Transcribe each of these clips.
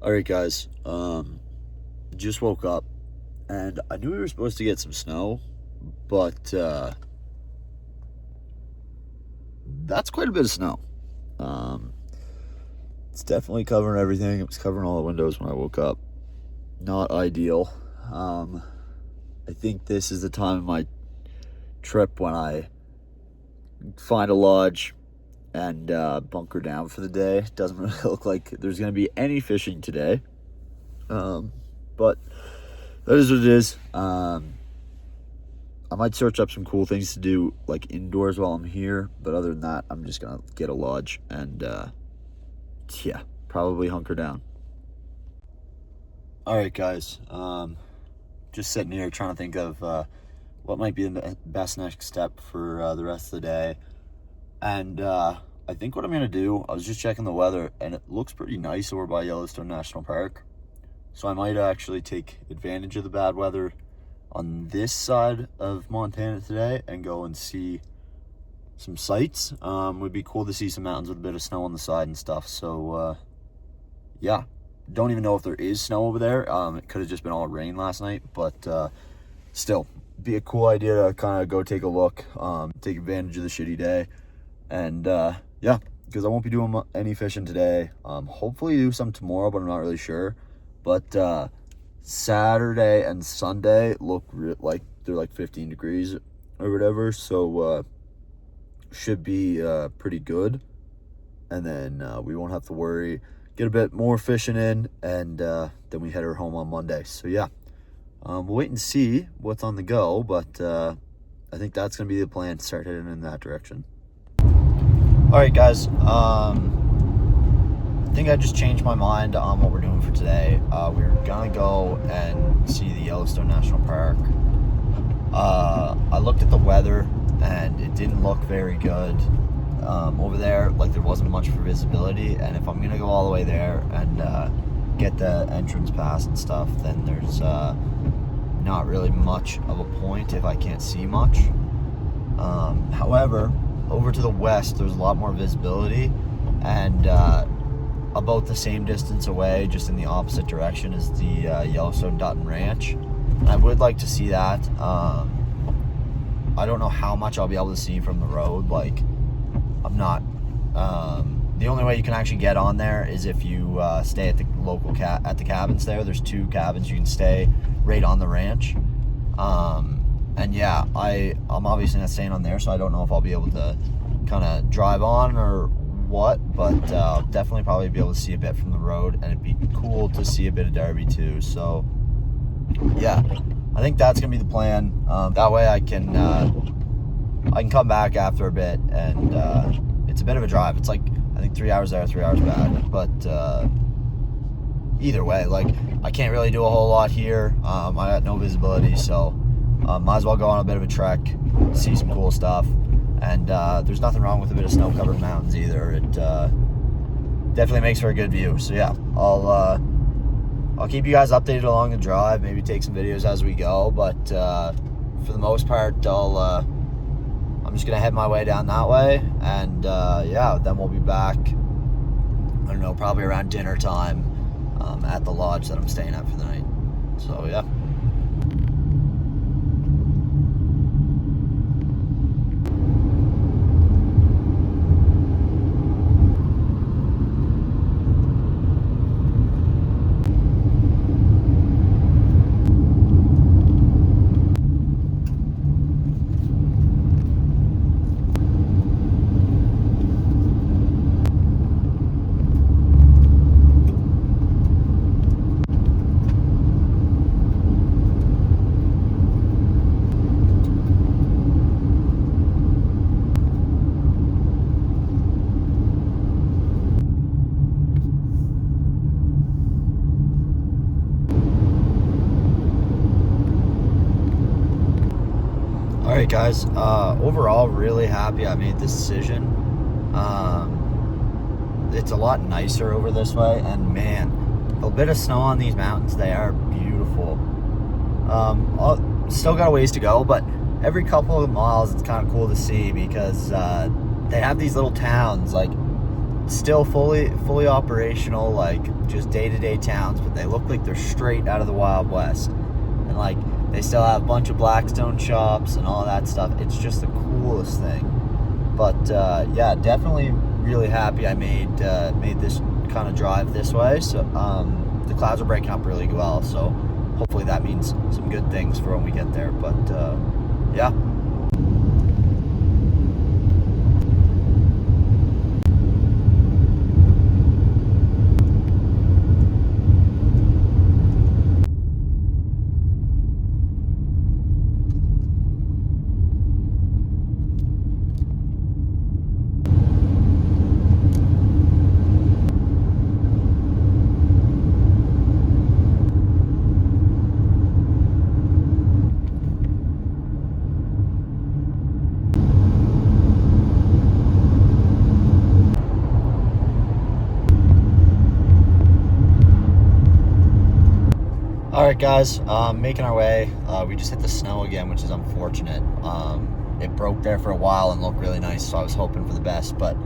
All right, guys. Just woke up, and I knew we were supposed to get some snow, but that's quite a bit of snow. Um, it's definitely covering everything. It was covering all the windows when I woke up. Not ideal. I think this is the time of my trip when I find a lodge and bunker down for the day. Doesn't really look like there's going to be any fishing today. But that is what it is. I might search up some cool things to do, like indoors while I'm here. But other than that, I'm just gonna get a lodge and, probably hunker down. All right, guys. Just sitting here trying to think of what might be the best next step for the rest of the day. And I think what I'm gonna do, I was just checking the weather, and it looks pretty nice over by Yellowstone National Park. So I might actually take advantage of the bad weather on this side of Montana today and go and see some sights. Would be cool to see some mountains with a bit of snow on the side and stuff. So yeah, don't even know if there is snow over there. It could have just been all rain last night, but still be a cool idea to kind of go take a look, take advantage of the shitty day. And yeah, because I won't be doing any fishing today. Hopefully do some tomorrow, but I'm not really sure. But Saturday and Sunday look like they're like 15 degrees or whatever, so should be pretty good. And then we won't have to worry, get a bit more fishing in, and then we head her home on Monday. So yeah, we'll wait and see what's on the go, but I think that's gonna be the plan, start heading in that direction. All right, guys. I think I just changed my mind on what we're doing for today. We're gonna go and see the Yellowstone National Park. I looked at the weather and it didn't look very good over there. Like, there wasn't much for visibility, and if I'm gonna go all the way there and get the entrance pass and stuff, then there's not really much of a point if I can't see much. However, over to the west there's a lot more visibility, and about the same distance away, just in the opposite direction, is the Yellowstone Dutton Ranch. And I would like to see that. I don't know how much I'll be able to see from the road. Like, I'm not... the only way you can actually get on there is if you stay at the local at the cabins there. There's 2 cabins you can stay right on the ranch. And yeah, I'm obviously not staying on there, so I don't know if I'll be able to kind of drive on or what, but definitely probably be able to see a bit from the road, and it'd be cool to see a bit of Derby too. So yeah, I think that's gonna be the plan. That way I can come back after a bit, and it's a bit of a drive. It's like, I think 3 hours there, 3 hours back, but either way, like, I can't really do a whole lot here. I got no visibility, so might as well go on a bit of a trek, see some cool stuff. And there's nothing wrong with a bit of snow-covered mountains either. It definitely makes for a good view. So yeah, I'll keep you guys updated along the drive. Maybe take some videos as we go. But for the most part, I'm just gonna head my way down that way, and yeah, then we'll be back. I don't know, probably around dinner time at the lodge that I'm staying at for the night. So yeah. All right, guys, overall really happy I made this decision. It's a lot nicer over this way, and man, a bit of snow on these mountains, they are beautiful. Still got a ways to go, but every couple of miles it's kind of cool to see, because they have these little towns, like still fully operational, like just day-to-day towns, but they look like they're straight out of the Wild West. And like they still have a bunch of Blackstone shops and all that stuff. It's just the coolest thing. But yeah, definitely really happy I made this kind of drive this way. So the clouds are breaking up really well, so hopefully that means some good things for when we get there. But yeah. All right, guys, making our way. We just hit the snow again, which is unfortunate. It broke there for a while and looked really nice, so I was hoping for the best, but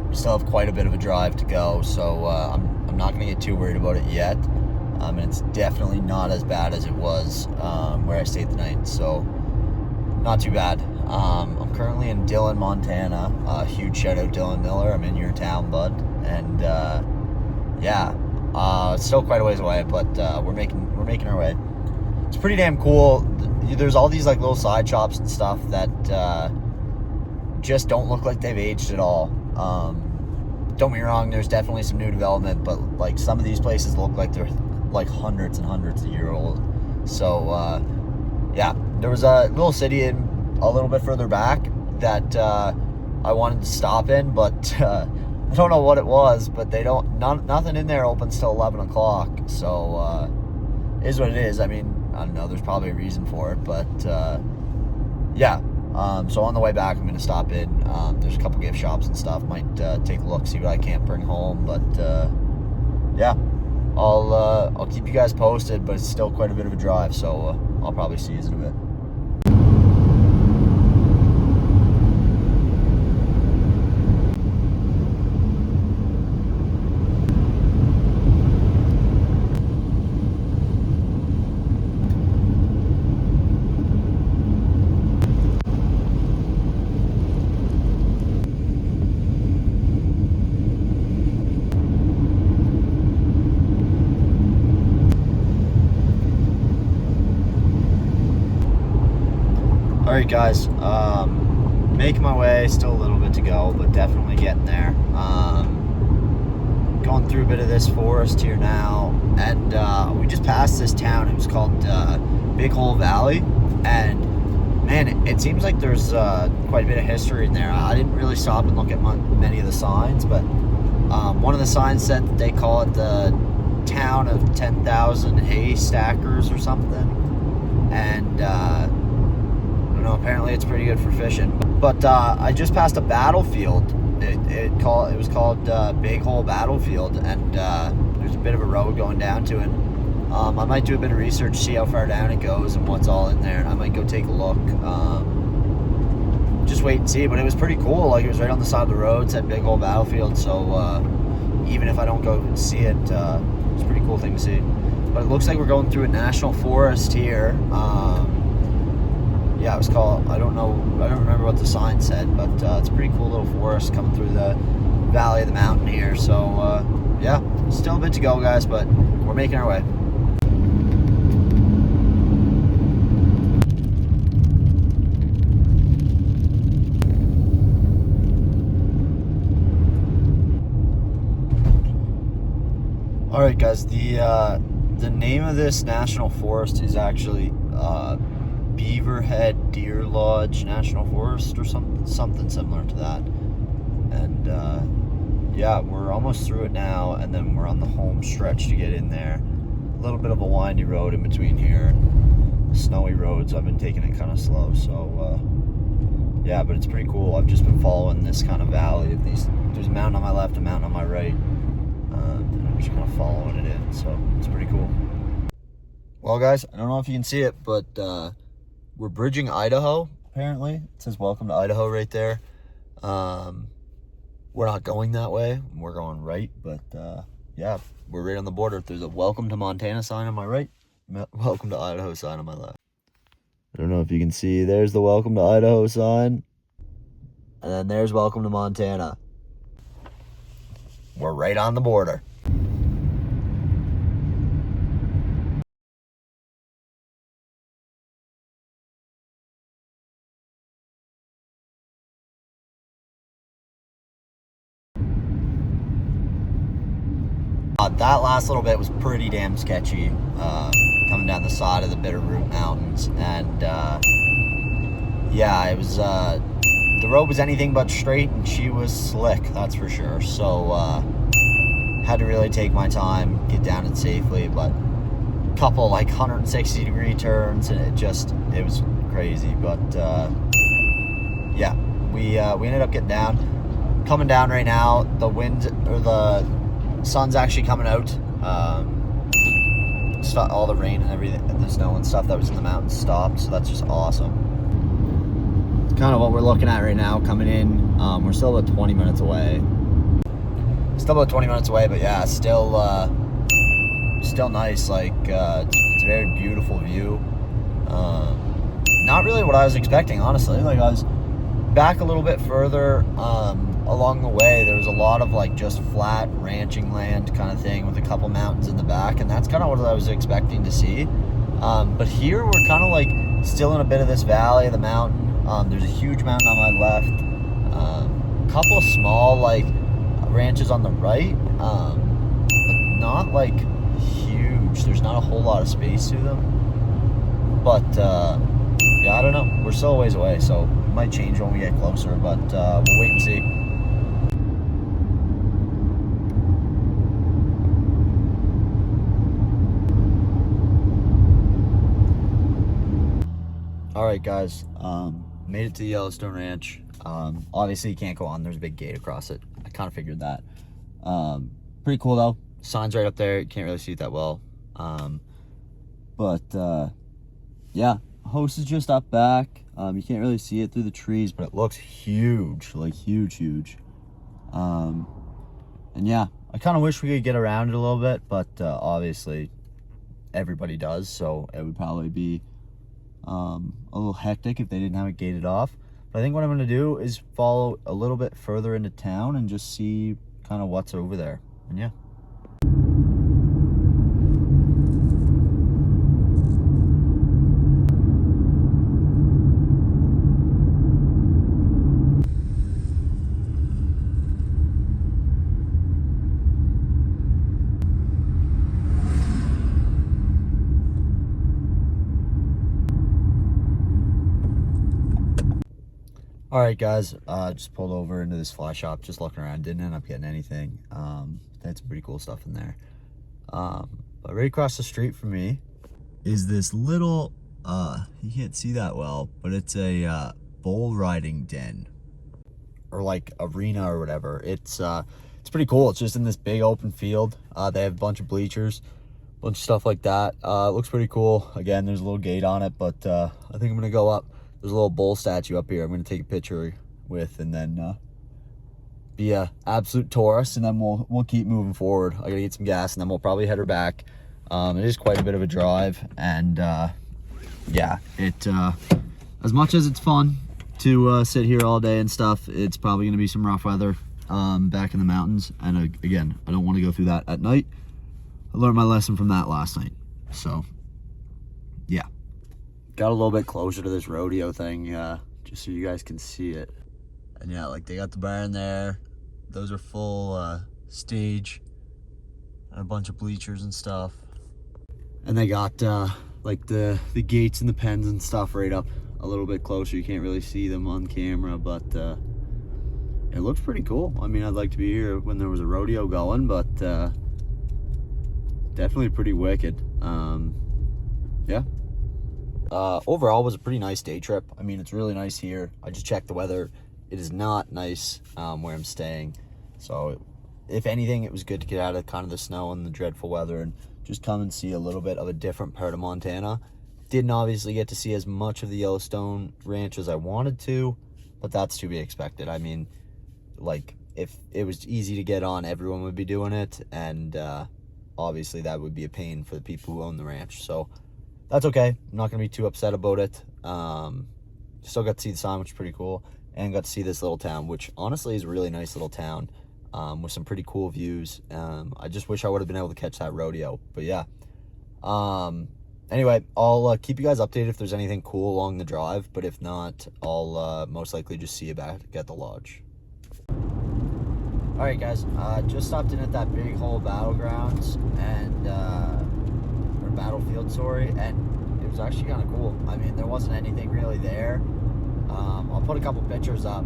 we still have quite a bit of a drive to go, so I'm not going to get too worried about it yet. And it's definitely not as bad as it was where I stayed the night, so not too bad. I'm currently in Dillon, Montana. Huge shout out Dylan Miller. I'm in your town, bud. And yeah, it's still quite a ways away, but we're making our way. It's pretty damn cool. There's all these like little side shops and stuff that just don't look like they've aged at all. Don't get me wrong, there's definitely some new development, but like some of these places look like they're like hundreds and hundreds of years old. So yeah, there was a little city in a little bit further back that I wanted to stop in, but I don't know what it was, but nothing in there opens till 11 o'clock. So is what it is. I mean, I don't know, there's probably a reason for it, but yeah. So on the way back, I'm going to stop in. There's a couple gift shops and stuff. Might take a look, see what I can't bring home, but yeah. I'll keep you guys posted, but it's still quite a bit of a drive, so I'll probably see you in a bit. Alright guys, making my way, still a little bit to go, but definitely getting there. Going through a bit of this forest here now, and we just passed this town. It was called Big Hole Valley, and man, it seems like there's quite a bit of history in there. I didn't really stop and look at many of the signs, but one of the signs said that they call it the town of 10,000 hay stackers or something, and apparently it's pretty good for fishing. But I just passed a battlefield. It was called Big Hole Battlefield, and there's a bit of a road going down to it. I might do a bit of research, see how far down it goes and what's all in there, and I might go take a look. Just wait and see, but it was pretty cool. Like, it was right on the side of the road, said Big Hole Battlefield, so even if I don't go see it, it's a pretty cool thing to see. But it looks like we're going through a national forest here. Yeah, it was called, I don't remember what the sign said, but it's a pretty cool little forest coming through the valley of the mountain here. So yeah, still a bit to go, guys, but we're making our way. All right, guys, the name of this national forest is actually Beaverhead Deer Lodge National Forest, or something similar to that. And yeah, we're almost through it now, and then we're on the home stretch to get in there. A little bit of a windy road in between here, snowy roads. I've been taking it kind of slow, so yeah, but it's pretty cool. I've just been following this kind of valley. There's a mountain on my left, a mountain on my right, and I'm just kind of following it in, so it's pretty cool. Well, guys, I don't know if you can see it, but we're bridging Idaho, apparently. It says welcome to Idaho right there. we're not going that way. We're going right, but yeah, we're right on the border. There's a welcome to Montana sign on my right, welcome to Idaho sign on my left. I don't know if you can see, there's the welcome to Idaho sign, and then there's welcome to Montana. We're right on the border. That last little bit was pretty damn sketchy, coming down the side of the Bitterroot Mountains, and yeah, it was, the road was anything but straight, and she was slick, that's for sure, so had to really take my time, get down it safely, but a couple like 160 degree turns, and it was crazy, but yeah, we ended up getting down, coming down right now. The wind, or the sun's actually coming out. All the rain and everything, and the snow and stuff that was in the mountains stopped, so that's just awesome. It's kind of what we're looking at right now coming in. We're still about 20 minutes away. But yeah, still nice. Like it's a very beautiful view. Not really what I was expecting, honestly. Like, I was back a little bit further along the way. There was a lot of like just flat ranching land kind of thing with a couple mountains in the back, and that's kind of what I was expecting to see. But here we're kind of like still in a bit of this valley of the mountain. There's a huge mountain on my left, a couple of small like ranches on the right, but not like huge. There's not a whole lot of space to them, but yeah, I don't know, we're still a ways away, so it might change when we get closer, but we'll wait and see. All right, guys, made it to the Yellowstone Ranch. Obviously you can't go on, there's a big gate across it. I kind of figured that. Pretty cool though, sign's right up there, you can't really see it that well, but yeah, host is just up back. You can't really see it through the trees, but it looks huge, like huge. And yeah, I kind of wish we could get around it a little bit, but obviously everybody does, so it would probably be a little hectic if they didn't have it gated off. But I think what I'm going to do is follow a little bit further into town and just see kind of what's over there. And yeah. All right, guys, just pulled over into this fly shop, just looking around, didn't end up getting anything. They had some pretty cool stuff in there. But right across the street from me is this little, you can't see that well, but it's a bull riding den, or like arena or whatever. It's pretty cool. It's just in this big open field. They have a bunch of bleachers, a bunch of stuff like that. It looks pretty cool. Again, there's a little gate on it, but I think I'm gonna go up. There's a little bull statue up here I'm going to take a picture with, and then be a absolute tourist, and then we'll keep moving forward. I got to get some gas, and then we'll probably head her back. It is quite a bit of a drive, and yeah, it as much as it's fun to sit here all day and stuff, it's probably going to be some rough weather back in the mountains, and again, I don't want to go through that at night. I learned my lesson from that last night, so yeah. Got a little bit closer to this rodeo thing, just so you guys can see it. And yeah, like they got the barn there. Those are full stage and a bunch of bleachers and stuff. And they got like the gates and the pens and stuff right up a little bit closer. You can't really see them on camera, but it looks pretty cool. I mean, I'd like to be here when there was a rodeo going, but definitely pretty wicked. Yeah. Overall, it was a pretty nice day trip. I mean, it's really nice here. I just checked the weather. It is not nice where I'm staying. So, if anything, it was good to get out of kind of the snow and the dreadful weather and just come and see a little bit of a different part of Montana. Didn't obviously get to see as much of the Yellowstone Ranch as I wanted to, but that's to be expected. I mean, like, if it was easy to get on, everyone would be doing it, and obviously that would be a pain for the people who own the ranch. So that's okay. I'm not gonna be too upset about it. Still got to see the sign, which is pretty cool, and got to see this little town, which honestly is a really nice little town, with some pretty cool views. I just wish I would have been able to catch that rodeo, but yeah. Anyway, I'll keep you guys updated if there's anything cool along the drive, but if not, I'll most likely just see you back at the lodge. All right, guys, just stopped in at that Big Hole Battlegrounds and or Battlefield, sorry, and it was actually kind of cool. I mean, there wasn't anything really there. I'll put a couple pictures up,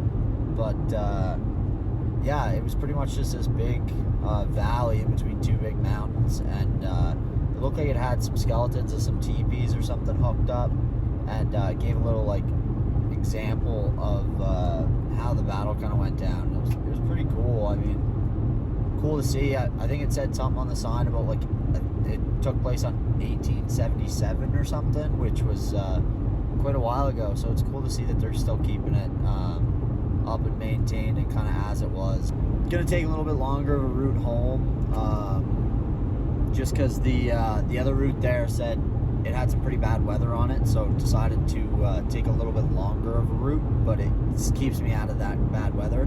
but yeah, it was pretty much just this big valley in between two big mountains, and it looked like it had some skeletons of some teepees or something hooked up, and gave a little like example of how the battle kind of went down. It was pretty cool. I mean, cool to see. I think it said something on the sign about like it took place on 1877 or something, which was quite a while ago. So it's cool to see that they're still keeping it up and maintained and kind of as it was. It's gonna take a little bit longer of a route home, just because the other route there said it had some pretty bad weather on it, so decided to take a little bit longer of a route, but it keeps me out of that bad weather,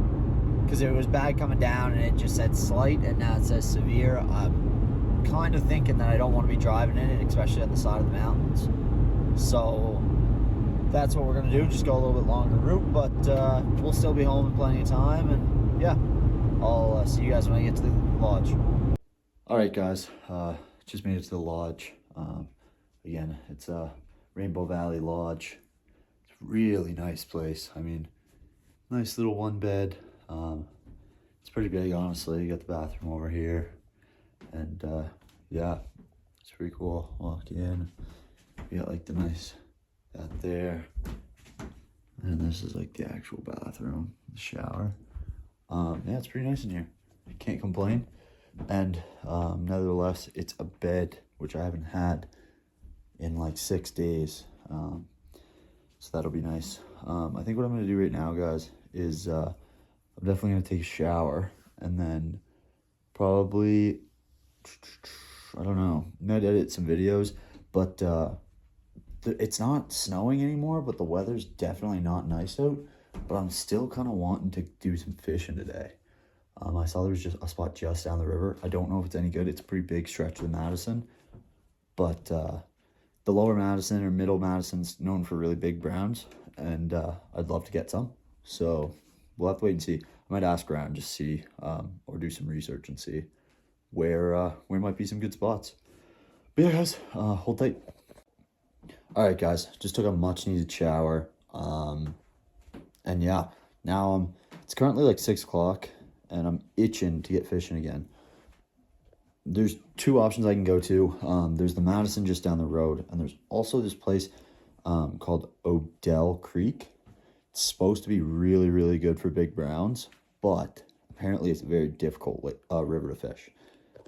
because it was bad coming down and it just said slight, and now it says severe. I'm kind of thinking that I don't want to be driving in it, especially on the side of the mountains. So that's what we're gonna do, just go a little bit longer route, but we'll still be home in plenty of time, and yeah, I'll see you guys when I get to the lodge. All right, guys, just made it to the lodge. Again, it's a Rainbow Valley Lodge. It's a really nice place. I mean, nice little one bed. It's pretty big, honestly. You got the bathroom over here, and yeah, it's pretty cool. Walk in, you got like the nice that there, and this is like the actual bathroom, the shower. Yeah, it's pretty nice in here. I can't complain. And nevertheless, it's a bed, which I haven't had in like 6 days, so that'll be nice. I think what I'm gonna do right now, guys, is I'm definitely gonna take a shower, and then probably, I don't know, might edit some videos, but it's not snowing anymore, but the weather's definitely not nice out, but I'm still kind of wanting to do some fishing today. I saw there was just a spot just down the river. I don't know if it's any good. It's a pretty big stretch of the Madison, but the lower Madison or middle Madison's known for really big browns, and I'd love to get some. So we'll have to wait and see. I might ask around, just see, or do some research and see where might be some good spots. But yeah, guys, hold tight. All right, guys, just took a much needed shower, and yeah, now it's currently like 6 o'clock, and I'm itching to get fishing again. There's 2 options I can go to. There's the Madison just down the road, and there's also this place called Odell Creek. It's supposed to be really, really good for big browns, but apparently it's a very difficult river to fish.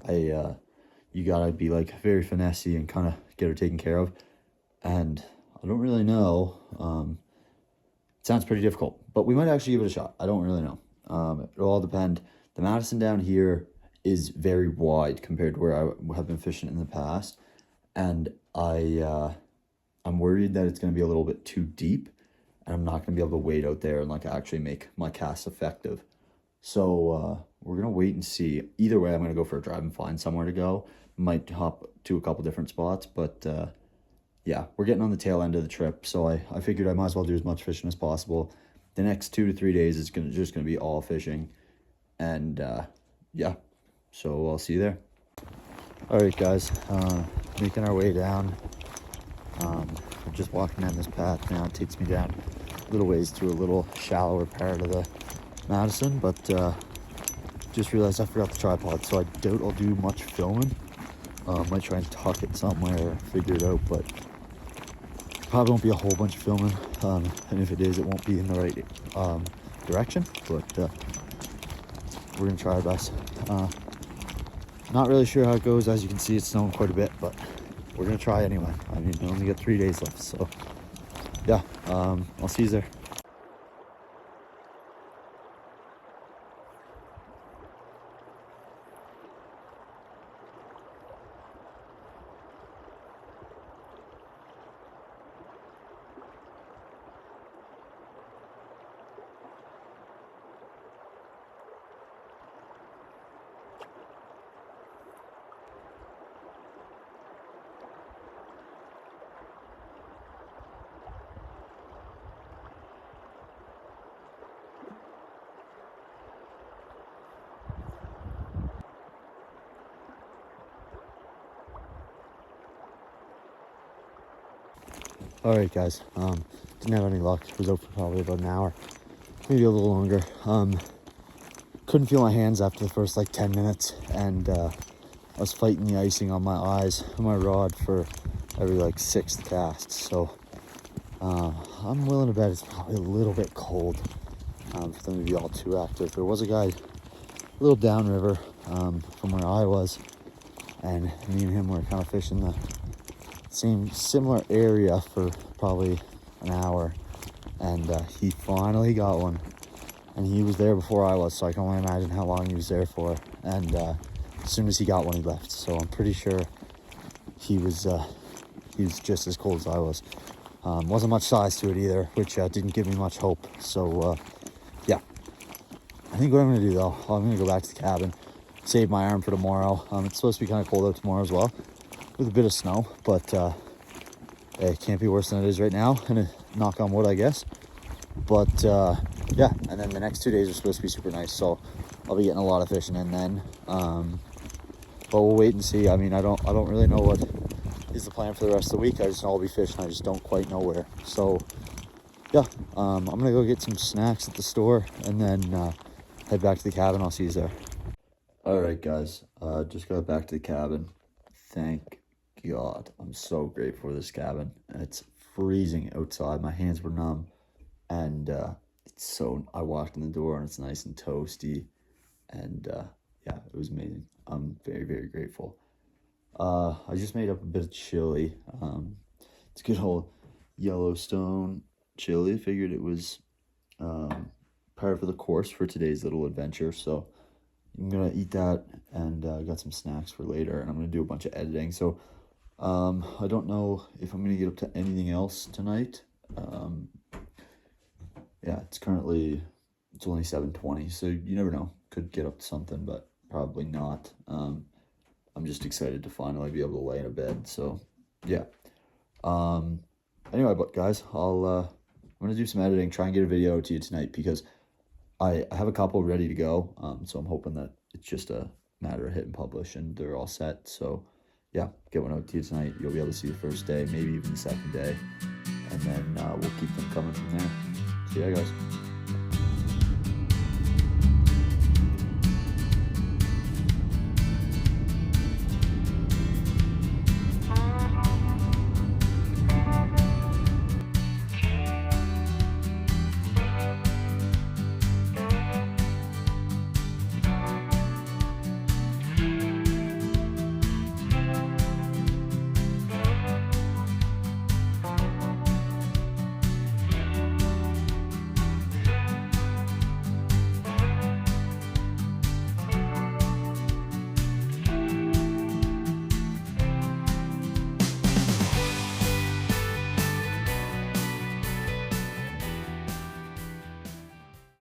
You gotta be like very finessey and kind of get her taken care of, and I don't really know. It sounds pretty difficult, but we might actually give it a shot. I don't really know. It'll all depend. The Madison down here is very wide compared to where I have been fishing in the past, and I'm worried that it's going to be a little bit too deep, and I'm not going to be able to wade out there and like actually make my cast effective. So we're going to wait and see. Either way, I'm going to go for a drive and find somewhere to go. Might hop to a couple different spots, but yeah, we're getting on the tail end of the trip, so I figured I might as well do as much fishing as possible. The next 2 to 3 days is just gonna be all fishing, and yeah, so I'll see you there. All right, guys, making our way down. We're just walking down this path now. It takes me down a little ways to a little shallower part of the Madison, but just realized I forgot the tripod, so I doubt I'll do much filming. Might try and tuck it somewhere, figure it out, but probably won't be a whole bunch of filming, and if it is, it won't be in the right direction, but we're gonna try our best. Not really sure how it goes. As you can see, it's snowing quite a bit, but we're gonna try anyway. I mean, we only got 3 days left, so yeah, I'll see you there. All right, guys. Didn't have any luck. Was out for probably about an hour, maybe a little longer. Couldn't feel my hands after the first like 10 minutes, and I was fighting the icing on my eyes and my rod for every like 6th cast. So I'm willing to bet it's probably a little bit cold for them to be all too active. There was a guy a little downriver from where I was, and me and him were kind of fishing the similar area for probably an hour, and he finally got one, and he was there before I was, so I can only imagine how long he was there for. And as soon as he got one, he left. So I'm pretty sure he was just as cold as I was. Wasn't much size to it either, which didn't give me much hope. So yeah, I think what I'm gonna do though, I'm gonna go back to the cabin, save my arm for tomorrow. It's supposed to be kind of cold out tomorrow as well, with a bit of snow, but it can't be worse than it is right now, and knock on wood, I guess. But yeah, and then the next 2 days are supposed to be super nice, so I'll be getting a lot of fishing in then. But we'll wait and see. I mean, I don't really know what is the plan for the rest of the week. I just know I'll be fishing. I just don't quite know where. So yeah, I'm gonna go get some snacks at the store and then head back to the cabin. I'll see you there. All right, guys. Just got back to the cabin. Thank God. I'm so grateful for this cabin. It's freezing outside. My hands were numb, and I walked in the door and it's nice and toasty, and yeah, it was amazing. I'm very, very grateful. I just made up a bit of chili. It's good old Yellowstone chili. Figured it was par for the course for today's little adventure, so I'm gonna eat that, and got some snacks for later, and I'm gonna do a bunch of editing. So I don't know if I'm gonna get up to anything else tonight. Yeah, it's only 7:20, so you never know. Could get up to something, but probably not. I'm just excited to finally be able to lay in a bed. So yeah. Anyway, but guys, I'm gonna do some editing, try and get a video to you tonight, because I have a couple ready to go. So I'm hoping that it's just a matter of hitting publish and they're all set. So yeah, get one out to you tonight. You'll be able to see the first day, maybe even the second day, and then we'll keep them coming from there. See ya, guys.